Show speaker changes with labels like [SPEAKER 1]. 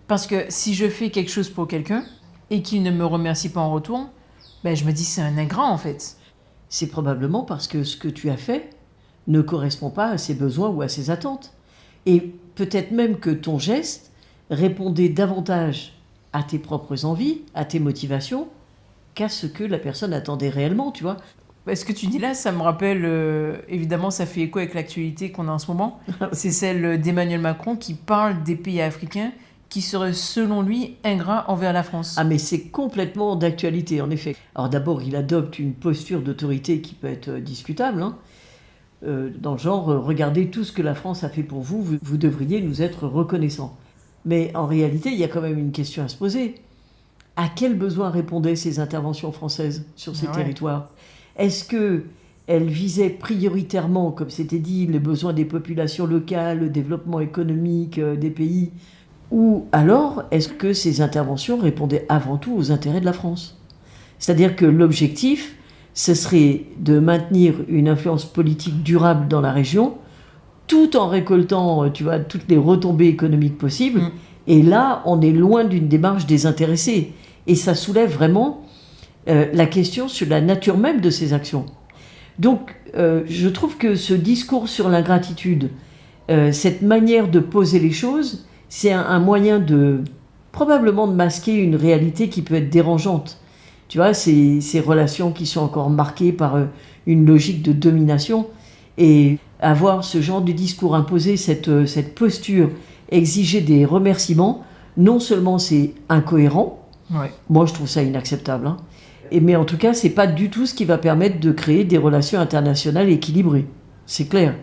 [SPEAKER 1] Parce que si je fais quelque chose pour quelqu'un et qu'il ne me remercie pas en retour, ben, je me dis c'est un ingrat en fait.
[SPEAKER 2] C'est probablement parce que ce que tu as fait ne correspond pas à ses besoins ou à ses attentes. Et peut-être même que ton geste répondait davantage à tes propres envies, à tes motivations, qu'à ce que la personne attendait réellement, tu vois.
[SPEAKER 1] Ce que tu dis là, ça me rappelle, évidemment, ça fait écho avec l'actualité qu'on a en ce moment. C'est celle d'Emmanuel Macron qui parle des pays africains qui seraient, selon lui, ingrats envers la France.
[SPEAKER 2] Ah mais c'est complètement d'actualité, en effet. Alors d'abord, il adopte une posture d'autorité qui peut être discutable, hein. Dans le genre, regardez tout ce que la France a fait pour vous, vous devriez nous être reconnaissants. Mais en réalité, il y a quand même une question à se poser. À quels besoins répondaient ces interventions françaises sur ces territoires ? Est-ce qu'elles visaient prioritairement, comme c'était dit, les besoins des populations locales, le développement économique des pays ? Ou alors, est-ce que ces interventions répondaient avant tout aux intérêts de la France ? C'est-à-dire que l'objectif, ce serait de maintenir une influence politique durable dans la région, tout en récoltant, tu vois, toutes les retombées économiques possibles. Et là, on est loin d'une démarche désintéressée. Et ça soulève vraiment la question sur la nature même de ces actions. Donc, je trouve que ce discours sur l'ingratitude, cette manière de poser les choses, c'est un moyen probablement de masquer une réalité qui peut être dérangeante. Tu vois, ces relations qui sont encore marquées par une logique de domination. Et avoir ce genre de discours, imposer cette posture, exiger des remerciements, non seulement c'est incohérent, moi je trouve ça inacceptable, hein, mais en tout cas, c'est pas du tout ce qui va permettre de créer des relations internationales équilibrées. C'est clair.